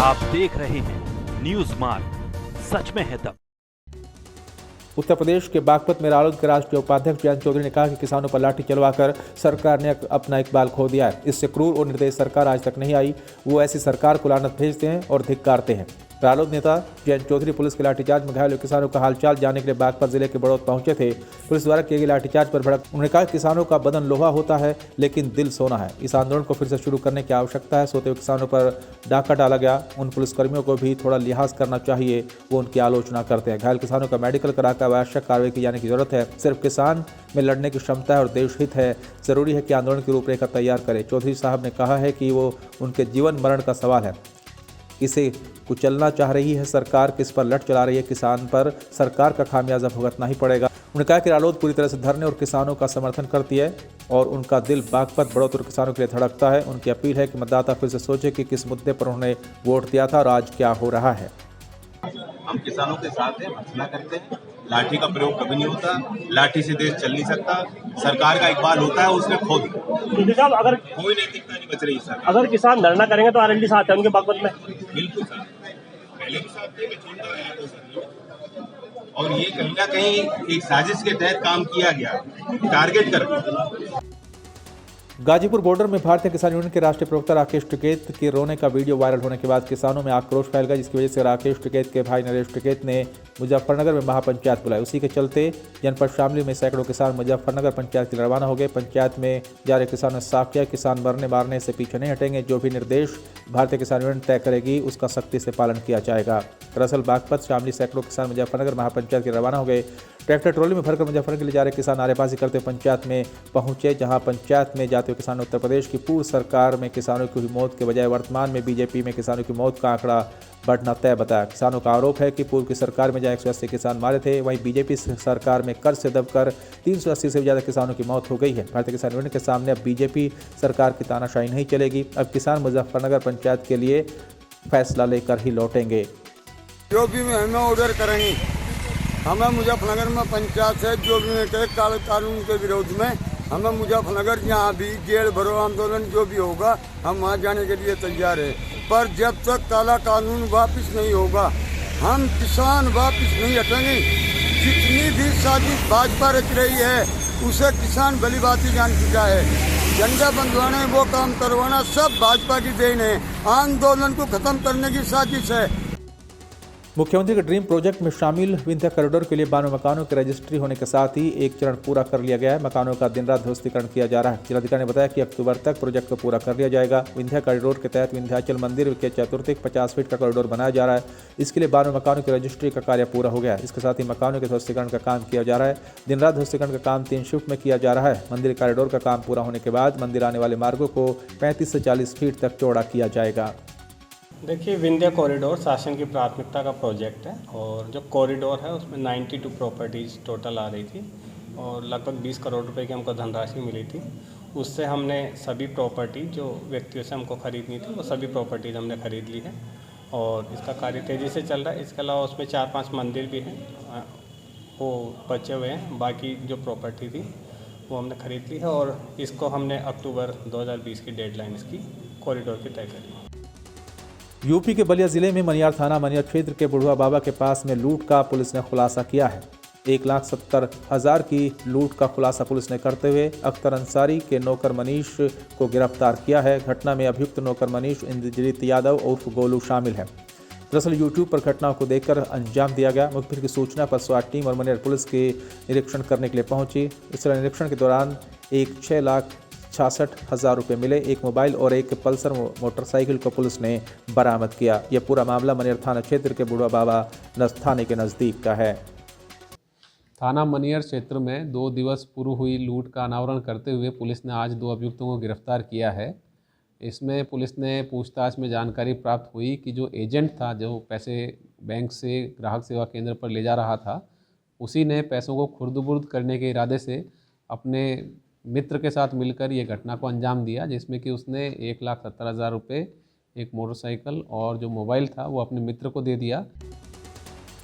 आप देख रहे हैं न्यूज मार्ग, सच में है दम। उत्तर प्रदेश के बागपत में रालोद के राष्ट्रीय उपाध्यक्ष जयंत चौधरी ने कहा कि किसानों पर लाठी चलवाकर सरकार ने अपना इकबाल खो दिया है। इससे क्रूर और निर्दयी सरकार आज तक नहीं आई। वो ऐसी सरकार को लानत भेजते हैं और धिक्कारते हैं। रालोद नेता जयंत चौधरी पुलिस के लाठीचार्ज में घायल किसानों का हालचाल जानने के लिए बागपत जिले के बड़ौद पहुंचे थे। पुलिस द्वारा किए गए लाठीचार्ज पर भड़क उन्होंने कहा किसानों का बदन लोहा होता है लेकिन दिल सोना है। इस आंदोलन को फिर से शुरू करने की आवश्यकता है। सोते हुए किसानों पर डाका डाला गया। उन पुलिसकर्मियों को भी थोड़ा लिहाज करना चाहिए, वो उनकी आलोचना करते हैं। घायल किसानों का मेडिकल कराकर आवश्यक कार्रवाई की जाने की जरूरत है। सिर्फ किसान में लड़ने की क्षमता है और देशहित है। जरूरी है कि आंदोलन की रूपरेखा तैयार करें। चौधरी साहब ने कहा है कि वो उनके जीवन मरण का सवाल है। इसे कुचलना चाह रही है सरकार, किस पर लठ चला रही है किसान पर सरकार का खामियाजा भुगतना ही पड़ेगा। उन्होंने कहा कि रालोद पूरी तरह से धरने और किसानों का समर्थन करती है और उनका दिल बागपत बड़ौद और किसानों के लिए धड़कता है। उनकी अपील है कि मतदाता फिर से सोचे कि किस मुद्दे पर उन्होंने वोट दिया था और आज क्या हो रहा है। हम किसानों के साथ हैं, भर्त्सना करते हैं। लाठी का प्रयोग कभी नहीं होता, लाठी से देश चल नहीं सकता। सरकार का इकबाल होता है, उसने खो दिया। साहब, अगर कोई नैतिकता नहीं बच रही सरकार। अगर किसान धरना करेंगे तो आरएलडी साथ है उनके बागपत में? बिल्कुल साथ, पहले भी साथ थे, मैं छोड़ता आया था सर। और ये कहीं ना कहीं एक साजिश के तहत काम किया गया, टारगेट करके। गाजीपुर बॉर्डर में भारतीय किसान यूनियन के राष्ट्रीय प्रवक्ता राकेश टिकैत के रोने का वीडियो वायरल होने के बाद किसानों में आक्रोश फैल गया, जिसकी वजह से राकेश टिकैत के भाई नरेश टिकैत ने मुजफ्फरनगर में महापंचायत बुलाई। उसी के चलते जनपद शामली में सैकड़ों किसान मुजफ्फरनगर पंचायत के लिए रवाना हो गए। पंचायत में जा रहे किसानों ने साफ किया किसान मरने मारने से पीछे नहीं हटेंगे। जो भी निर्देश भारतीय किसान यूनियन तय करेगी उसका सख्ती से पालन किया जाएगा। दरअसल बागपत शामली सैकड़ों किसान मुजफ्फरनगर महापंचायत के रवाना हो गए। ट्रैक्टर ट्रॉली में भरकर मुजफ्फरनगर के लिए जा रहे किसान नारेबाजी करते हुए पंचायत में पहुंचे, जहां पंचायत में जाते हुए किसानों उत्तर प्रदेश की पूर्व सरकार में किसानों की हुई मौत के बजाय वर्तमान में बीजेपी में किसानों की मौत का आंकड़ा बढ़ना तय बताया। किसानों का आरोप है कि पूर्व की सरकार में जहां 180 किसान मारे थे, वहीं बीजेपी सरकार में कर्ज से दबकर 380 से ज्यादा किसानों की मौत हो गई है। भारतीय किसान यूनियन के सामने अब बीजेपी सरकार की तानाशाही नहीं चलेगी। अब किसान मुजफ्फरनगर पंचायत के लिए फैसला लेकर ही लौटेंगे। जो भी हमें ऑर्डर करेंगे, हमें मुजफ्फरनगर में पंचायत से जो भी कहे काले कानून के विरोध में, हमें मुजफ्फरनगर जहाँ भी जेल भरो आंदोलन जो भी होगा हम वहाँ जाने के लिए तैयार है। पर जब तक काला कानून वापस नहीं होगा, हम किसान वापस नहीं हटेंगे। जितनी भी साजिश भाजपा रच रही है उसे किसान भली भांति जान चुका है। झंडा बंधवाने वो काम करवाना सब भाजपा की देन है। आंदोलन को खत्म करने की साजिश है। मुख्यमंत्री के ड्रीम प्रोजेक्ट में शामिल विंध्य कॉरिडोर के लिए 92 मकानों की रजिस्ट्री होने के साथ ही एक चरण पूरा कर लिया गया है। मकानों का दिन रात ध्वस्तीकरण किया जा रहा है। जिलाधिकारी ने बताया कि अक्टूबर तक प्रोजेक्ट को पूरा कर लिया जाएगा। विंध्य कॉरिडोर के तहत विंध्याचल मंदिर के चतुर्थिक 50 फीट का कॉरिडोर बनाया जा रहा है। इसके लिए 92 मकानों की रजिस्ट्री का कार्य पूरा हो गया है। इसके साथ ही मकानों के ध्वस्तीकरण का काम किया जा रहा है। दिन रात ध्वस्तीकरण का काम 3 शिफ्ट में किया जा रहा है। मंदिर कॉरिडोर का काम पूरा होने के बाद मंदिर आने वाले मार्गों को 35 से 40 फीट तक चौड़ा किया जाएगा। देखिए, विंध्य कॉरिडोर शासन की प्राथमिकता का प्रोजेक्ट है और जो कॉरिडोर है उसमें 92 प्रॉपर्टीज़ टोटल आ रही थी और लगभग 20 करोड़ रुपए की हमको धनराशि मिली थी। उससे हमने सभी प्रॉपर्टी जो व्यक्तियों से हमको खरीदनी थी वो सभी प्रॉपर्टीज़ हमने खरीद ली है और इसका कार्य तेज़ी से चल रहा है। इसके अलावा उसमें 4-5 मंदिर भी हैं, वो बचे हुए हैं। बाकी जो प्रॉपर्टी थी वो हमने खरीद ली है और इसको हमने अक्टूबर 2020 की डेडलाइन इसकी कॉरिडोर की तय करी। यूपी के बलिया जिले में मनियार थाना मनियार क्षेत्र के बुढ़वा बाबा के पास में लूट का पुलिस ने खुलासा किया है। 1,70,000 की लूट का खुलासा पुलिस ने करते हुए अख्तर अंसारी के नौकर मनीष को गिरफ्तार किया है। घटना में अभियुक्त नौकर मनीष इंद्रजीत यादव उर्फ गोलू शामिल है। दरअसल यूट्यूब पर घटनाओं को देखकर अंजाम दिया गया। मुखबिर की सूचना पर स्वाट टीम और मनियार पुलिस के निरीक्षण करने के लिए पहुंची। इस तरह निरीक्षण के दौरान 6,66,000 रुपये मिले। एक मोबाइल और एक पल्सर मोटरसाइकिल को पुलिस ने बरामद किया। यह पूरा मामला मनियार थाना क्षेत्र के बुढ़वा बाबा थाने के नज़दीक का है। थाना मनियार क्षेत्र में 2 दिवस पूर्व हुई लूट का अनावरण करते हुए पुलिस ने आज 2 अभियुक्तों को गिरफ्तार किया है। इसमें पुलिस ने पूछताछ में जानकारी प्राप्त हुई कि जो एजेंट था, जो पैसे बैंक से ग्राहक सेवा केंद्र पर ले जा रहा था, उसी ने पैसों को खुर्द-बुर्द करने के इरादे से अपने मित्र के साथ मिलकर ये घटना को अंजाम दिया, जिसमें कि उसने 1,70,000 रुपये, एक मोटरसाइकिल और जो मोबाइल था वो अपने मित्र को दे दिया।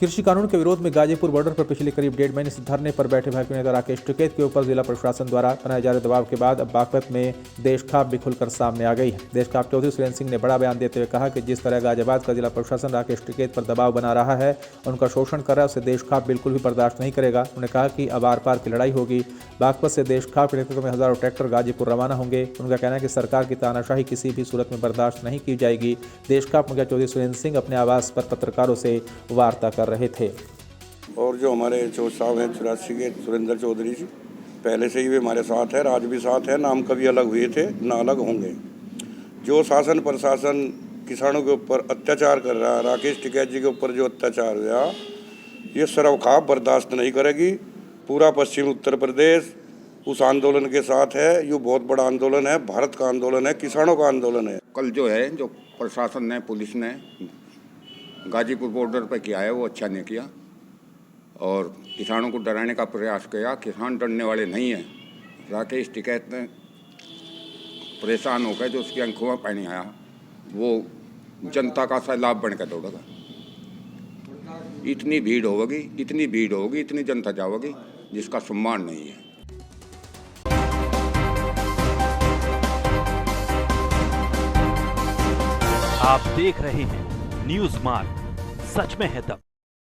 कृषि कानून के विरोध में गाजीपुर बॉर्डर पर पिछले करीब 1.5 महीने से धरने पर बैठे भाजपा नेता राकेश टिकैत के ऊपर जिला प्रशासन द्वारा बनाए जा रहे दबाव के बाद अब बागपत में देशखाप भी खुलकर सामने आ गई है। देशखाप चौधरी सुरेंद्र सिंह ने बड़ा बयान देते हुए कहा कि जिस तरह गाजियाबाद का जिला प्रशासन राकेश टिकैत पर दबाव बना रहा है, उनका शोषण कर रहा है, उसे देशखाप बिल्कुल भी बर्दाश्त नहीं करेगा। उन्होंने कहा कि अब आर पार की लड़ाई होगी। बागपत से देशखाप के नेतृत्व में हजारों ट्रैक्टर गाजीपुर रवाना होंगे। उनका कहना है कि सरकार की तानाशाही किसी भी सूरत में बर्दाश्त नहीं की जाएगी। देशखाप मुखिया चौधरी सुरेंद्र सिंह अपने आवास पर पत्रकारों से वार्ता कर रहे थे। और जो हमारे चौथ साहब हैं चौरासी के सुरेंद्र चौधरी जी, पहले से ही वे हमारे साथ है, आज भी साथ है, नाम कभी अलग हुए थे ना अलग होंगे। जो शासन प्रशासन किसानों के ऊपर अत्याचार कर रहा है, राकेश टिकैत जी के ऊपर जो अत्याचार हुआ, ये सरवखाप बर्दाश्त नहीं करेगी। पूरा पश्चिम उत्तर प्रदेश उस आंदोलन के साथ है। ये बहुत बड़ा आंदोलन है, भारत का आंदोलन है, किसानों का आंदोलन है। कल जो है जो प्रशासन ने, पुलिस ने गाजीपुर बॉर्डर पर किया है वो अच्छा नहीं किया और किसानों को डराने का प्रयास किया। किसान डरने वाले नहीं हैं। राकेश टिकैत ने परेशान होकर जो उसकी आंखों में पानी आया, वो जनता का सैलाब बन कर दौड़ेगा। इतनी भीड़ होगी, इतनी जनता जाओगी जिसका सम्मान नहीं है। आप देख रहे हैं न्यूज़ मार्ग, सच में है दम।